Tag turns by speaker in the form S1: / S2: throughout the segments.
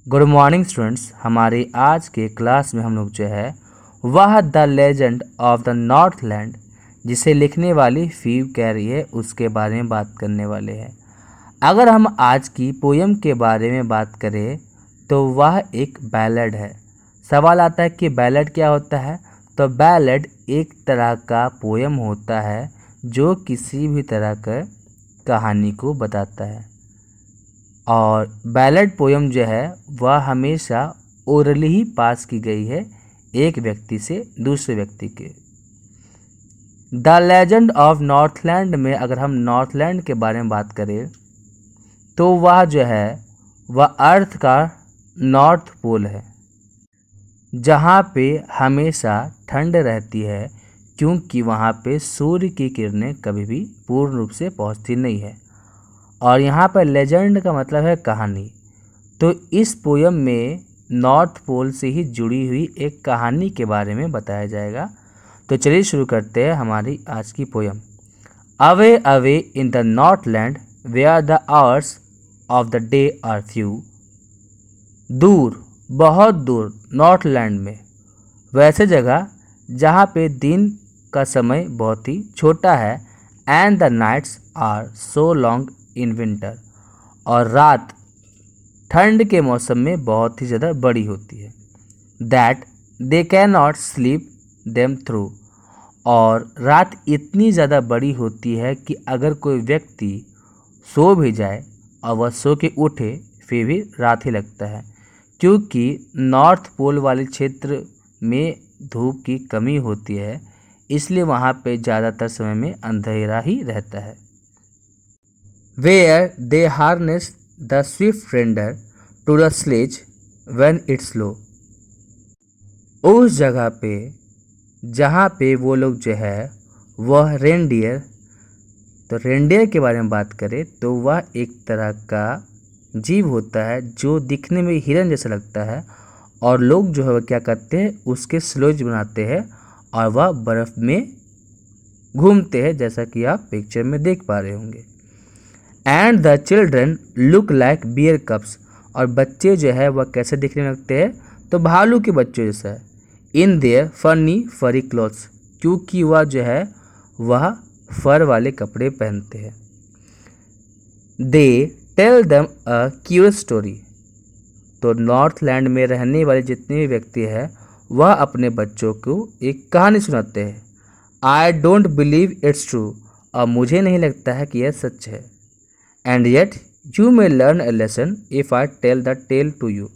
S1: Good morning students. हमारे आज के क्लास में हम लोग जो है वह the legend of the Northland जिसे लिखने वाली फीव कैरी है उसके बारे में बात करने वाले हैं। अगर हम आज की पोयम के बारे में बात करें तो वह एक बैलेड है। सवाल आता है कि बैलेड क्या होता है। तो बैलेड एक तरह का पोयम होता है जो किसी भी तरह का कहानी को बताता है। और बैलेड पोयम जो है वह हमेशा ओरली ही पास की गई है एक व्यक्ति से दूसरे व्यक्ति के। द लेजेंड ऑफ नॉर्थलैंड में अगर हम नॉर्थलैंड के बारे में बात करें तो वह जो है वह अर्थ का नॉर्थ पोल है जहाँ पे हमेशा ठंड रहती है, क्योंकि वहाँ पे सूर्य की किरणें कभी भी पूर्ण रूप से पहुँचती नहीं है। और यहाँ पर लेजेंड का मतलब है कहानी। तो इस पोयम में नॉर्थ पोल से ही जुड़ी हुई एक कहानी के बारे में बताया जाएगा। तो चलिए शुरू करते हैं हमारी आज की poem. Away away in the northland where the hours of the day are few. दूर, बहुत दूर नॉर्थलैंड में, वैसे जगह जहाँ पे दिन का समय बहुत ही छोटा है। And the nights are so long in winter, और रात ठंड के मौसम में बहुत ही ज़्यादा बड़ी होती है। That they can not sleep them through, और रात इतनी ज़्यादा बड़ी होती है कि अगर कोई व्यक्ति सो भी जाए और वह सो के उठे फिर भी रात ही लगता है, क्योंकि नॉर्थ पोल वाले क्षेत्र में धूप की कमी होती है, इसलिए वहाँ पे ज़्यादातर समय में अंधेरा ही रहता है। Where they harness the swift reindeer to the sledge when it's low। उस जगह पे जहाँ पे वो लोग जो है वह रेंडियर, तो रेंडियर के बारे में बात करें तो वह एक तरह का जीव होता है जो दिखने में हिरन जैसा लगता है, और लोग जो है वह क्या करते हैं उसके स्लेज बनाते हैं और वह बर्फ़ में घूमते हैं, जैसा कि आप पिक्चर में देख पा रहे होंगे। And the children look like bear cubs, और बच्चे जो है वह कैसे दिखने लगते हैं तो भालू के बच्चों जैसा है। इन देयर फनी फरी क्लॉथ्स, क्योंकि वह जो है वह फर वाले कपड़े पहनते हैं। They tell them a curious story, तो नॉर्थलैंड में रहने वाले जितने भी व्यक्ति हैं वह अपने बच्चों को एक कहानी सुनाते हैं। I don't believe it's true, और मुझे नहीं लगता है कि यह सच है। And yet you may learn a lesson if I tell the tale to you,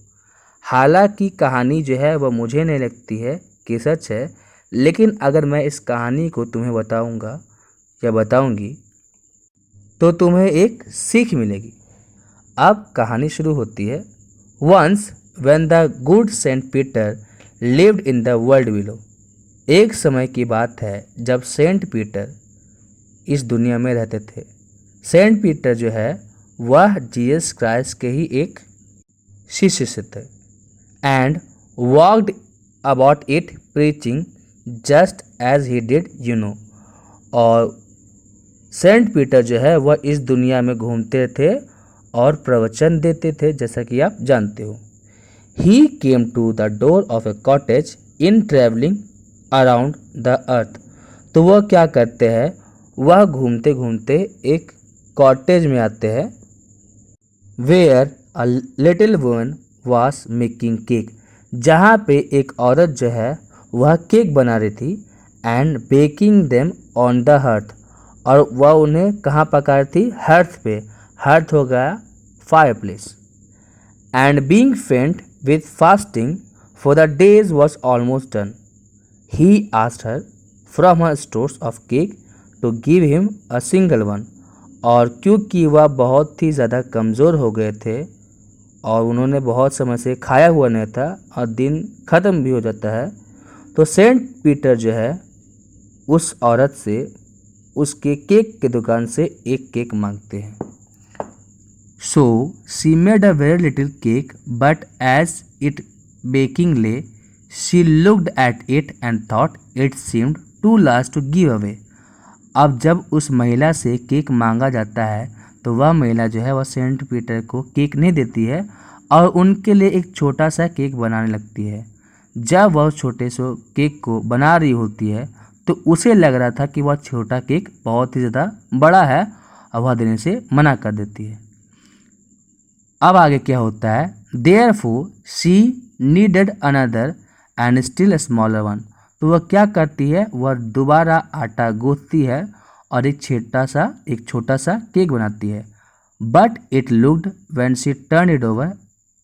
S1: हालांकि कहानी जो है वह मुझे नहीं लगती है कि सच है, लेकिन अगर मैं इस कहानी को तुम्हें बताऊंगा या बताऊंगी तो तुम्हें एक सीख मिलेगी। अब कहानी शुरू होती है। Once when the good saint Peter lived in the world below, एक समय की बात है जब सेंट पीटर इस दुनिया में रहते थे। सेंट पीटर जो है वह जीसस क्राइस्ट के ही एक शिष्य से थे। And walked about it preaching just as he did you know, और सेंट पीटर जो है वह इस दुनिया में घूमते थे और प्रवचन देते थे, जैसा कि आप जानते हो। He came to the door of a cottage in travelling around the earth, तो वह क्या करते हैं, वह घूमते घूमते एक कॉटेज में आते हैं। Where a little woman was making cake, जहाँ पे एक औरत जो है वह केक बना रही थी। And baking them on the hearth, और वह उन्हें कहाँ पका रही थी, हर्थ पे। हर्थ हो गया fire place. And being faint with fasting for the days was almost done, he asked her from her stores of cake to give him a single one, और क्योंकि वह बहुत ही ज़्यादा कमज़ोर हो गए थे और उन्होंने बहुत समय से खाया हुआ नहीं था और दिन ख़त्म भी हो जाता है, तो सेंट पीटर जो है उस औरत से उसके केक की दुकान से एक केक मांगते हैं। So she made a very little cake, but as it baking lay she looked at it and thought it seemed too large to give away. अब जब उस महिला से केक मांगा जाता है तो वह महिला जो है वह सेंट पीटर को केक नहीं देती है, और उनके लिए एक छोटा सा केक बनाने लगती है। जब वह छोटे से केक को बना रही होती है तो उसे लग रहा था कि वह छोटा केक बहुत ही ज़्यादा बड़ा है और वह देने से मना कर देती है। अब आगे क्या होता है, therefore she needed another and still smaller one. तो वह क्या करती है, वह दोबारा आटा गूंथती है और एक छोटा सा केक बनाती है। But it looked when she turn it over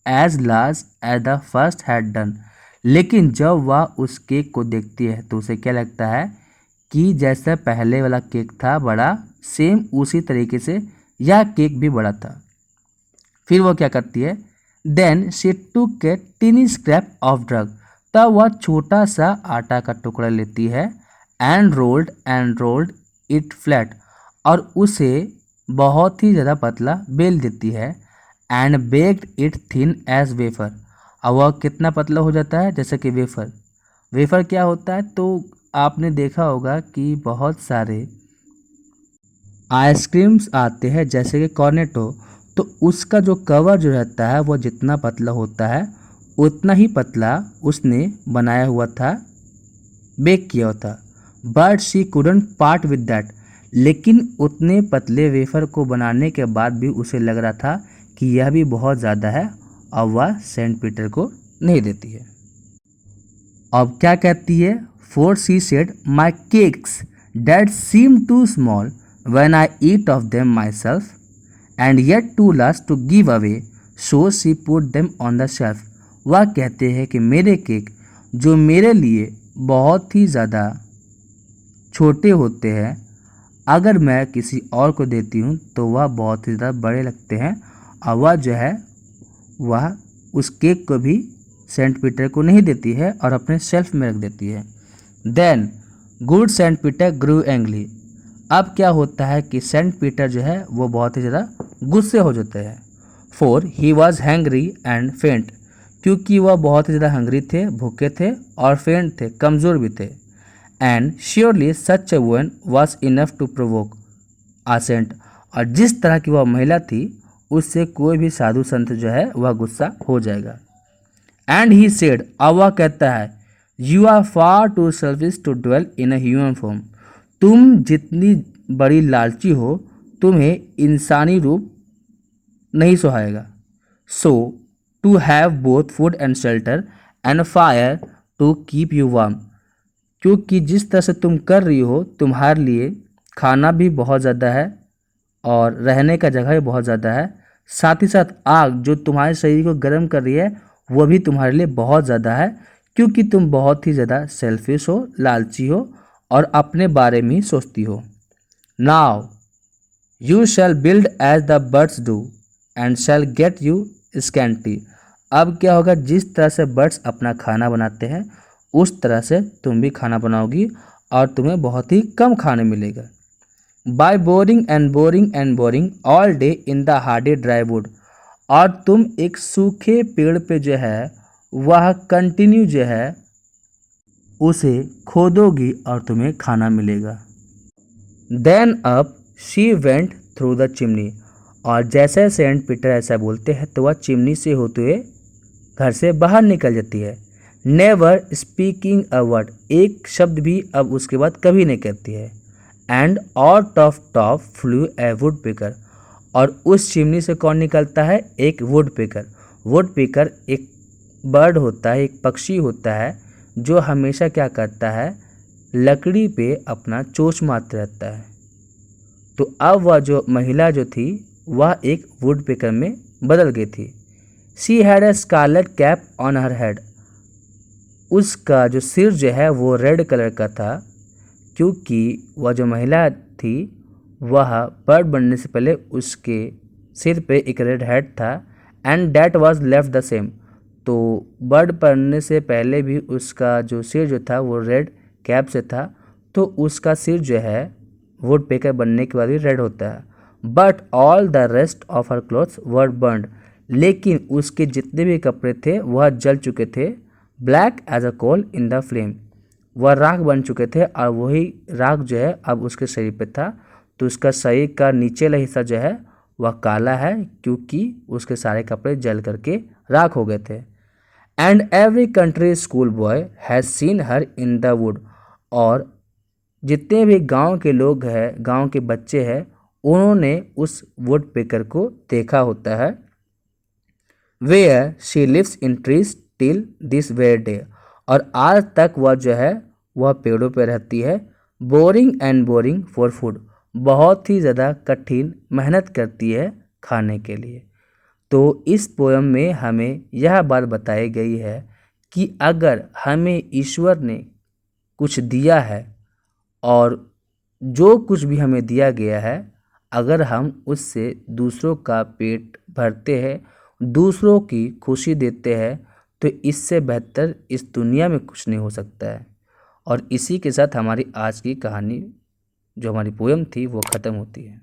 S1: as large as the first had done. लेकिन जब वह उस केक को देखती है तो उसे क्या लगता है कि जैसे पहले वाला केक था बड़ा, सेम उसी तरीके से यह केक भी बड़ा था। फिर वो क्या करती है, then she took a tiny scrap of drug. तब वह छोटा सा आटा का टुकड़ा लेती है एंड रोल्ड इट फ्लैट, और उसे बहुत ही ज़्यादा पतला बेल देती है। And baked it thin as wafer. अब वह कितना पतला हो जाता है, जैसे कि वेफर क्या होता है, तो आपने देखा होगा कि बहुत सारे आइसक्रीम्स आते हैं जैसे कि कॉर्नेटो, तो उसका जो कवर जो रहता है वह जितना पतला होता है उतना ही पतला उसने बनाया हुआ था, बेक किया हुआ था। But she couldn't part with that. लेकिन उतने पतले वेफर को बनाने के बाद भी उसे लग रहा था कि यह भी बहुत ज़्यादा है और वह सेंट पीटर को नहीं देती है। अब क्या कहती है, for she said my cakes that seem too small when I eat of them myself and yet too large to give away, so she put them on the shelf. वह कहते हैं कि मेरे केक जो मेरे लिए बहुत ही ज़्यादा छोटे होते हैं, अगर मैं किसी और को देती हूँ तो वह बहुत ही ज़्यादा बड़े लगते हैं, और वह जो है वह उस केक को भी सेंट पीटर को नहीं देती है और अपने शेल्फ में रख देती है। देन गुड सेंट पीटर ग्रू एंग्री। अब क्या होता है कि सेंट पीटर जो है वो बहुत ही ज़्यादा गुस्से हो जाते हैं। For he was hangry and फेंट। क्योंकि वह बहुत ही ज़्यादा हंग्री थे, भूखे थे और फेंट थे, कमज़ोर भी थे। And surely such a woman was enough to provoke a saint. और जिस तरह की वह महिला थी उससे कोई भी साधु संत जो है वह गुस्सा हो जाएगा। एंड ही सेड, अब वह कहता है, you are far too selfish to dwell in a human form. तुम जितनी बड़ी लालची हो तुम्हें इंसानी रूप नहीं सुहाएगा। So to have both food and shelter and fire to keep you warm. क्योंकि जिस तरह से तुम कर रही हो, तुम्हारे लिए खाना भी बहुत ज़्यादा है और रहने का जगह भी बहुत ज़्यादा है, साथ ही साथ आग जो तुम्हारे शरीर को गर्म कर रही है वह भी तुम्हारे लिए बहुत ज़्यादा है, क्योंकि तुम बहुत ही ज़्यादा सेल्फिश हो, लालची हो और अपने बारे में ही सोचती हो। Now you shall build as the birds do and shall get you scanty. अब क्या होगा, जिस तरह से बर्ड्स अपना खाना बनाते हैं उस तरह से तुम भी खाना बनाओगी और तुम्हें बहुत ही कम खाने मिलेगा। By boring and boring and boring all day in the hardy dry wood. और तुम एक सूखे पेड़ पे जो है वह कंटिन्यू जो है उसे खोदोगी और तुम्हें खाना मिलेगा। Then up she went through the chimney. और जैसे सेंट पीटर ऐसा बोलते हैं तो वह चिमनी से होते हुए घर से बाहर निकल जाती है। नेवर स्पीकिंग अ वर्ड, एक शब्द भी अब उसके बाद कभी नहीं कहती है। And out of top flu A would picker. और उस चिमनी से कौन निकलता है, एक वुड पिकर। वुड पिकर एक बर्ड होता है, एक पक्षी होता है जो हमेशा क्या करता है, लकड़ी पे अपना चोंच मारते रहता है। तो अब वह जो महिला जो थी वह एक वुड पिकर में बदल गई थी। She had a scarlet cap on her head. उसका जो सिर जो है वो रेड कलर का था, क्योंकि वह जो महिला थी वह बर्ड बनने से पहले उसके सिर पे एक रेड हेड था। And that was left the same. तो बर्ड बनने से पहले भी उसका जो सिर जो था वो रेड कैप से था, तो उसका सिर जो है वुड पेकर बनने के बाद भी रेड होता है। But all the rest of her clothes were burned. लेकिन उसके जितने भी कपड़े थे वह जल चुके थे। Black as a coal in the flame, वह राख बन चुके थे और वही राख जो है अब उसके शरीर पे था। तो उसका शरीर का नीचे वाला हिस्सा जो है वह काला है, क्योंकि उसके सारे कपड़े जल करके राख हो गए थे। And every country school boy has seen her in the wood, और जितने भी गांव के लोग हैं, गांव के बच्चे हैं, उन्होंने उस वुड पेकर को देखा होता है। Where she lives in trees till this very day, और आज तक वह जो है वह पेड़ों पर रहती है। Boring and boring for food, बहुत ही ज़्यादा कठिन मेहनत करती है खाने के लिए। तो इस पोयम में हमें यह बात बताई गई है कि अगर हमें ईश्वर ने कुछ दिया है, और जो कुछ भी हमें दिया गया है, अगर हम उससे दूसरों का पेट भरते हैं, दूसरों की खुशी देते हैं, तो इससे बेहतर इस दुनिया में कुछ नहीं हो सकता है। और इसी के साथ हमारी आज की कहानी, जो हमारी पोयम थी, वो ख़त्म होती है।